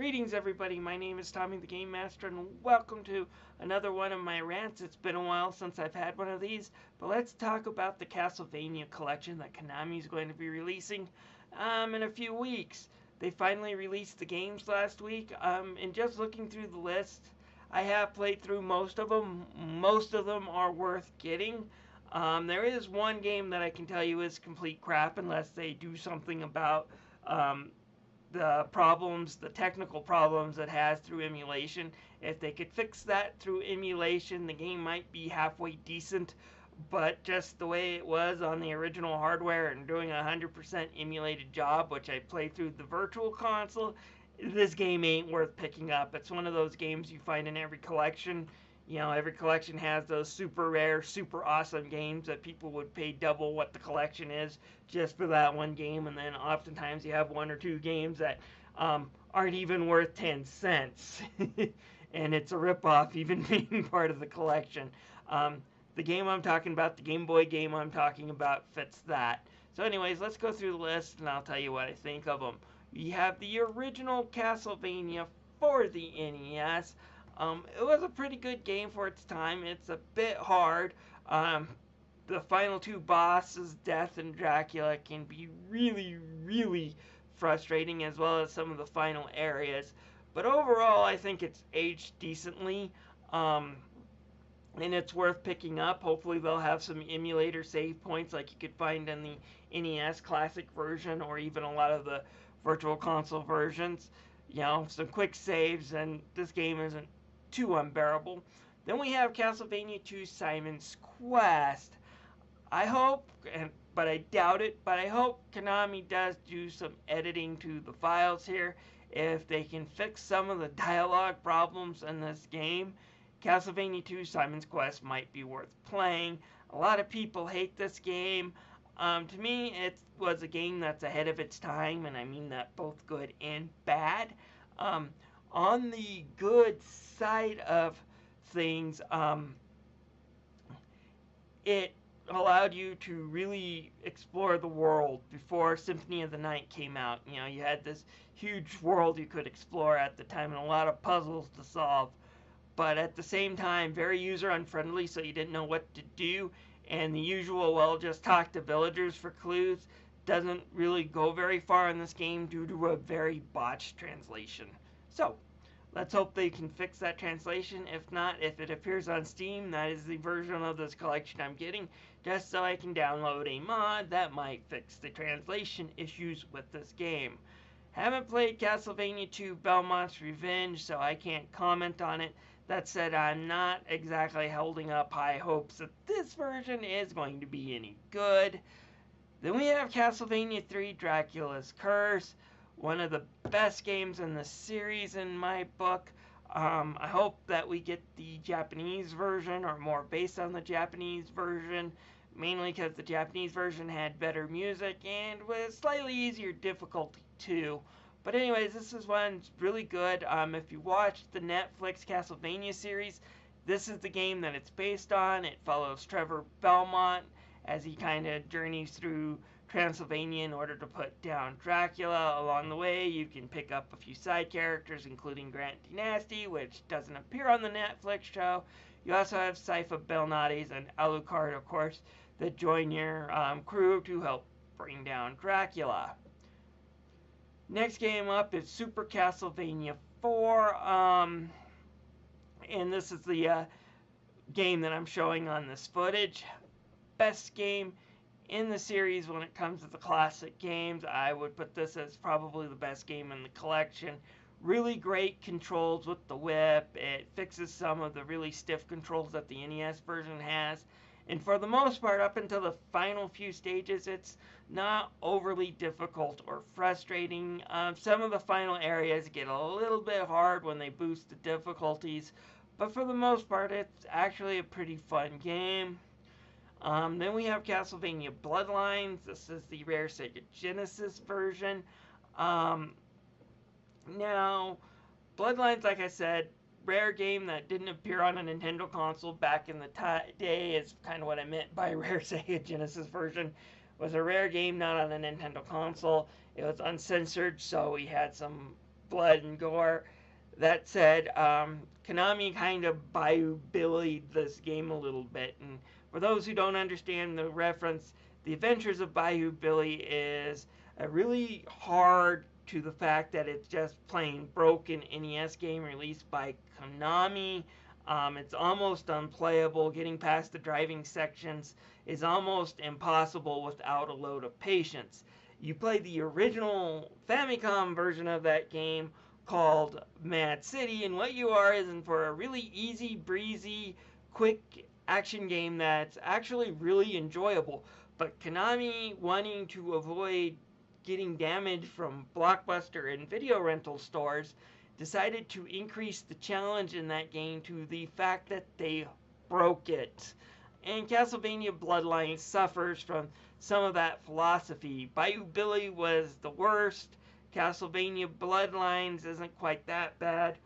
Greetings, everybody. My name is Tommy the Game Master, and welcome to another one of my rants. It's been a while since I've had one of these, but let's talk about the Castlevania Collection that Konami is going to be releasing in a few weeks. They finally released the games last week, and just looking through the list, I have played through most of them. Most of them are worth getting. There is one game that I can tell you is complete crap unless they do something about um, the technical problems it has through emulation. If they could fix that through emulation, the game might be halfway decent. But just the way it was on the original hardware and doing a 100% emulated job, which I played through the virtual console, this game ain't worth picking up. It's one of those games you find in every collection. You know, every collection has those super rare, super awesome games that people would pay double what the collection is just for that one game. And then oftentimes you have one or two games that aren't even worth 10 cents. And it's a ripoff, even being part of the collection. The game I'm talking about, the Game Boy game I'm talking about, fits that. So, anyways, let's go through the list and I'll tell you what I think of them. You have the original Castlevania for the NES. It was a pretty good game for its time. It's a bit hard. The final two bosses, Death and Dracula, can be really, really frustrating, as well as some of the final areas. But overall, I think it's aged decently. And it's worth picking up. Hopefully they'll have some emulator save points like you could find in the NES Classic version or even a lot of the Virtual Console versions. You know, some quick saves, and this game isn't too unbearable. Then we have Castlevania 2 Simon's Quest. I hope, but I doubt it, but I hope Konami does do some editing to the files here. If they can fix some of the dialogue problems in this game, Castlevania 2 Simon's Quest might be worth playing. A lot of people hate this game. To me, it was a game that's ahead of its time, and I mean that both good and bad. On the good side of things, it allowed you to really explore the world before Symphony of the Night came out. You know, you had this huge world you could explore at the time and a lot of puzzles to solve. But at the same time, very user unfriendly, so you didn't know what to do. And the usual, well, just talk to villagers for clues doesn't really go very far in this game due to a very botched translation. So, let's hope they can fix that translation. If not, if it appears on Steam, that is the version of this collection I'm getting, just so I can download a mod that might fix the translation issues with this game. Haven't played Castlevania 2 Belmont's Revenge, so I can't comment on it. That said, I'm not exactly holding up high hopes that this version is going to be any good. Then we have Castlevania 3 Dracula's Curse, one of the best games in the series in my book. I hope that we get the Japanese version, or more based on the Japanese version, mainly because the Japanese version had better music and was slightly easier difficulty too. But anyways, this is one's really good. If you watch the Netflix Castlevania series, this is the game that it's based on. It follows Trevor Belmont as he kind of journeys through Transylvania in order to put down Dracula. Along the way, you can pick up a few side characters, including Grant Dynasty, which doesn't appear on the Netflix show. You also have Sypha Belnades and Alucard, of course, that join your crew to help bring down Dracula. Next game up is Super Castlevania 4, and this is the game that I'm showing on this footage. Best game in the series when it comes to the classic games. I would put this as probably the best game in the collection. Really great controls with the whip. It fixes some of the really stiff controls that the NES version has. And for the most part, up until the final few stages, it's not overly difficult or frustrating. Some of the final areas get a little bit hard when they boost the difficulties, but for the most part, it's actually a pretty fun game. Then we have Castlevania Bloodlines. This is the rare Sega Genesis version. Now, Bloodlines, like I said, rare game that didn't appear on a Nintendo console back in the day is kind of what I meant by rare Sega Genesis version. Was a rare game not on a Nintendo console. It was uncensored, so we had some blood and gore. That said, Konami kind of Bayou Billy'd this game a little bit. And for those who don't understand the reference, The Adventures of Bayou Billy is a really hard to the fact that it's just plain broken NES game released by Konami. It's almost unplayable. Getting past the driving sections is almost impossible without a load of patience. You play the original Famicom version of that game called Mad City, and what you are is in for a really easy, breezy, quick action game that's actually really enjoyable. But Konami, wanting to avoid getting damage from Blockbuster and video rental stores, decided to increase the challenge in that game to the fact that they broke it. And Castlevania Bloodlines suffers from some of that philosophy. Bayou Billy was the worst. Castlevania Bloodlines isn't quite that bad.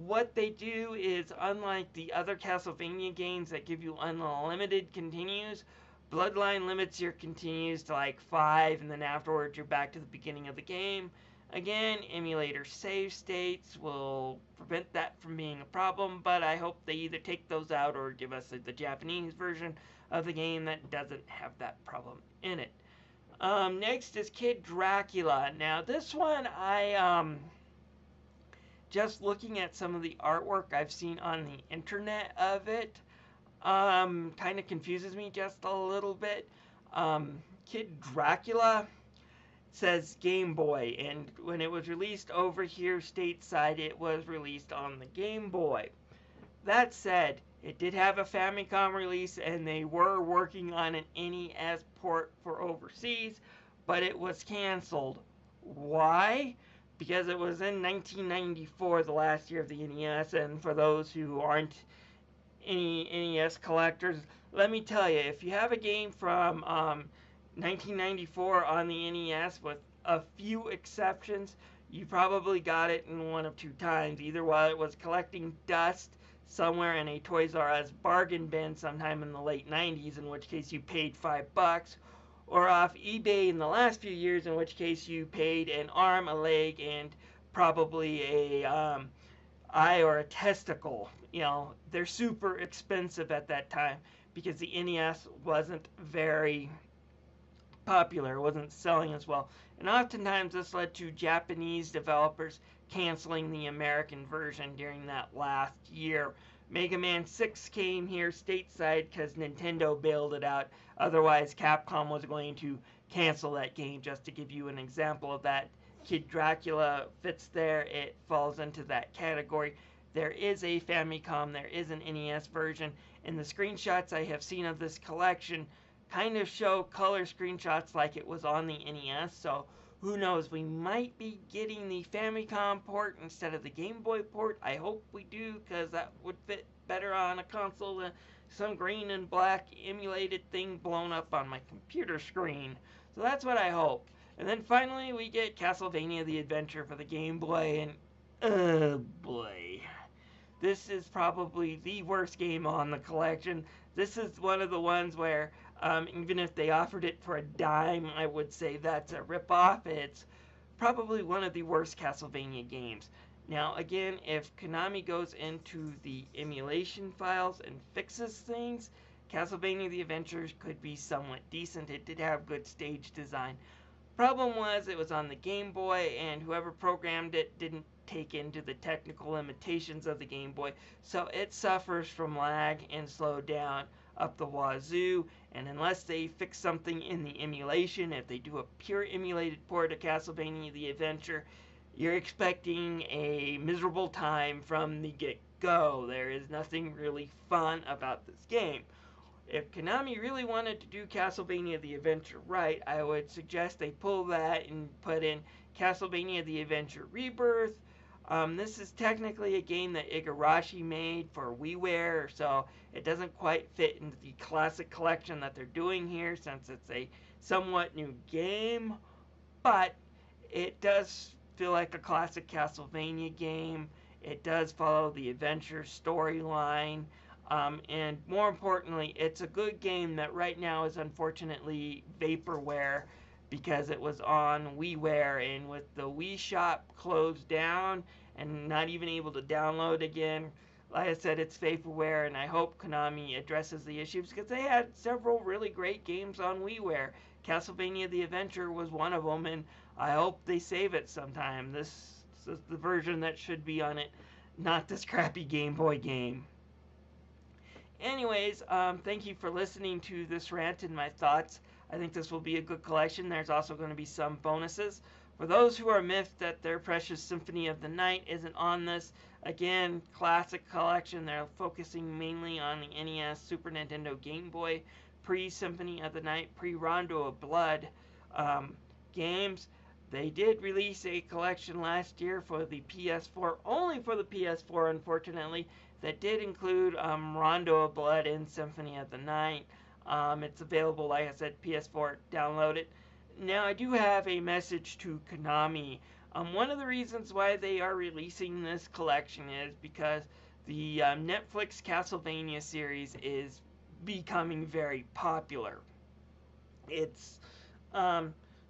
What they do is, unlike the other Castlevania games that give you unlimited continues, Bloodline limits your continues to like 5, and then afterwards you're back to the beginning of the game. Again, emulator save states will prevent that from being a problem, but I hope they either take those out or give us the Japanese version of the game that doesn't have that problem in it. Next is Kid Dracula. Now this one, just looking at some of the artwork I've seen on the internet of it, kind of confuses me just a little bit. Kid Dracula says Game Boy, and when it was released over here stateside, it was released on the Game Boy. That said, it did have a Famicom release, and they were working on an NES port for overseas, but it was canceled. Why? Because it was in 1994, the last year of the NES, and for those who aren't any NES collectors, let me tell you, if you have a game from 1994 on the NES, with a few exceptions, you probably got it in one of two times. Either while it was collecting dust somewhere in a Toys R Us bargain bin sometime in the late 90s, in which case you paid $5, or off eBay in the last few years, in which case you paid an arm, a leg, and probably a eye or a testicle. You know, they're super expensive at that time because the NES wasn't very popular, it wasn't selling as well. And oftentimes this led to Japanese developers canceling the American version during that last year. Mega Man 6 came here stateside because Nintendo bailed it out. Otherwise, Capcom was going to cancel that game. Just to give you an example of that, Kid Dracula fits there. It falls into that category. There is a Famicom, there is an NES version, and the screenshots I have seen of this collection kind of show color screenshots like it was on the NES, so who knows, we might be getting the Famicom port instead of the Game Boy port. I hope we do, because that would fit better on a console than some green and black emulated thing blown up on my computer screen. So that's what I hope. And then finally we get Castlevania the Adventure for the Game Boy, and oh boy, this is probably the worst game on the collection. This is one of the ones where even if they offered it for a dime, I would say that's a ripoff. It's probably one of the worst Castlevania games. Now again, if Konami goes into the emulation files and fixes things, Castlevania the Adventure could be somewhat decent. It did have good stage design. Problem was, it was on the Game Boy, and whoever programmed it didn't take into the technical limitations of the Game Boy, so it suffers from lag and slow down up the wazoo. And unless they fix something in the emulation, if they do a pure emulated port of Castlevania the Adventure, you're expecting a miserable time from the get-go. There is nothing really fun about this game. If Konami really wanted to do Castlevania the Adventure right, I would suggest they pull that and put in Castlevania the Adventure Rebirth. This is technically a game that Igarashi made for WiiWare, so it doesn't quite fit into the classic collection that they're doing here, since it's a somewhat new game, but it does feel like a classic Castlevania game. It does follow the adventure storyline, and more importantly, it's a good game that right now is unfortunately vaporware, because it was on WiiWare, and with the Wii shop closed down and not even able to download again, like I said, it's vaporware, and I hope Konami addresses the issues because they had several really great games on WiiWare. Castlevania the Adventure was one of them, and I hope they save it sometime. This is the version that should be on it, not this crappy Game Boy game. Anyways, thank you for listening to this rant and my thoughts. I think this will be a good collection. There's also going to be some bonuses. For those who are miffed that their precious Symphony of the Night isn't on this, again, classic collection. They're focusing mainly on the NES, Super Nintendo, Game Boy, pre-Symphony of the Night, pre-Rondo of Blood games. They did release a collection last year for the PS4, only for the PS4, unfortunately, that did include Rondo of Blood and Symphony of the Night. It's available, like I said, PS4, download it. Now, I do have a message to Konami. One of the reasons why they are releasing this collection is because the Netflix Castlevania series is becoming very popular. It's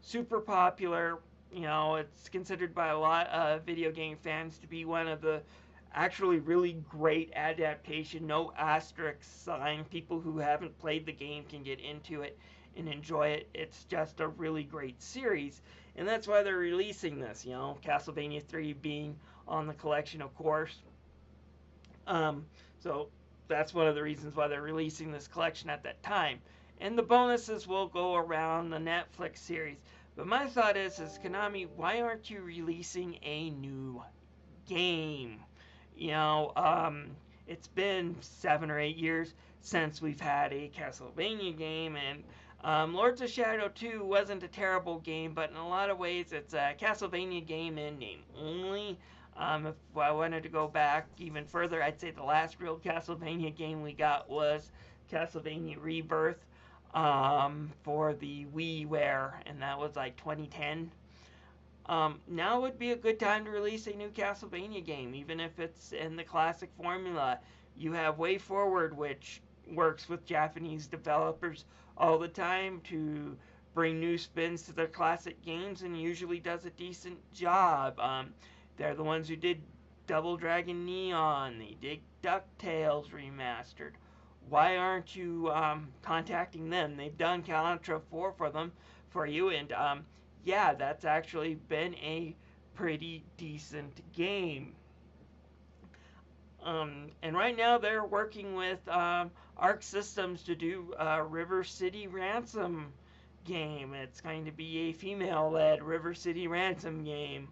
super popular. You know, it's considered by a lot of video game fans to be one of the actually really great adaptation, no asterisk sign. People who haven't played the game can get into it and enjoy it. It's just a really great series, and that's why they're releasing this, you know, Castlevania 3 being on the collection, of course. So that's one of the reasons why they're releasing this collection at that time. And the bonuses will go around the Netflix series. But my thought is Konami, why aren't you releasing a new game? You know, it's been 7 or 8 years since we've had a Castlevania game, and Lords of Shadow 2 wasn't a terrible game, but in a lot of ways it's a Castlevania game in name only. If I wanted to go back even further, I'd say the last real Castlevania game we got was Castlevania Rebirth for the WiiWare, and that was like 2010. Now would be a good time to release a new Castlevania game, even if it's in the classic formula. You have Way Forward, which works with Japanese developers all the time to bring new spins to their classic games, and usually does a decent job. They're the ones who did Double Dragon Neon. They did DuckTales Remastered. Why aren't you contacting them? They've done Calantra 4 for you, and yeah, that's actually been a pretty decent game. And right now they're working with Arc Systems to do a River City Ransom game. It's going to be a female-led River City Ransom game.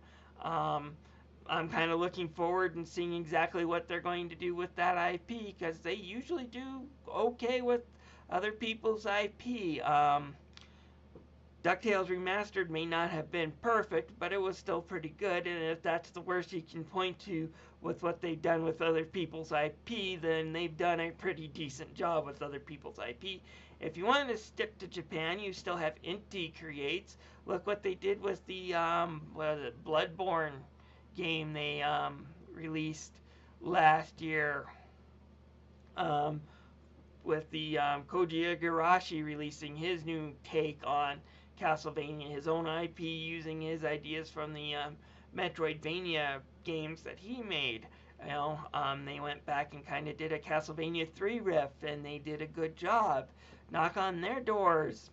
I'm kind of looking forward and seeing exactly what they're going to do with that IP, because they usually do okay with other people's IP. DuckTales Remastered may not have been perfect, but it was still pretty good, and if that's the worst you can point to with what they've done with other people's IP, then they've done a pretty decent job with other people's IP. If you want to stick to Japan, you still have Inti Creates. Look what they did with the Bloodborne game they released last year, with the Koji Igarashi releasing his new take on Castlevania, his own IP, using his ideas from the Metroidvania games that he made. You know, they went back and kind of did a Castlevania 3 riff, and they did a good job. Knock on their doors.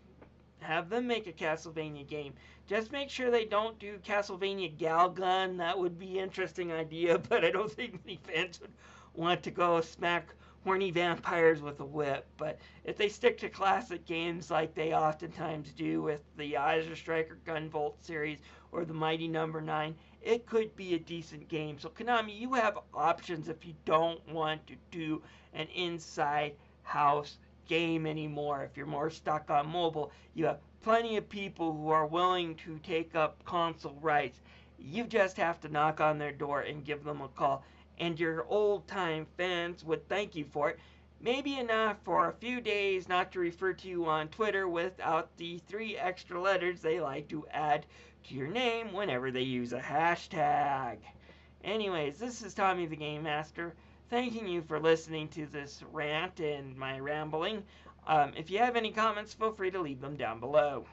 Have them make a Castlevania game. Just make sure they don't do Castlevania Galgun. That would be an interesting idea, but I don't think many fans would want to go smack horny vampires with a whip. But if they stick to classic games like they oftentimes do with the Azure Striker Gunvolt series or the Mighty Number 9, it could be a decent game. So Konami, you have options if you don't want to do an inside house game anymore. If you're more stuck on mobile, you have plenty of people who are willing to take up console rights. You just have to knock on their door and give them a call, and your old-time fans would thank you for it. Maybe enough for a few days not to refer to you on Twitter without the 3 extra letters they like to add to your name whenever they use a hashtag. Anyways, this is Tommy the Game Master, thanking you for listening to this rant and my rambling. If you have any comments, feel free to leave them down below.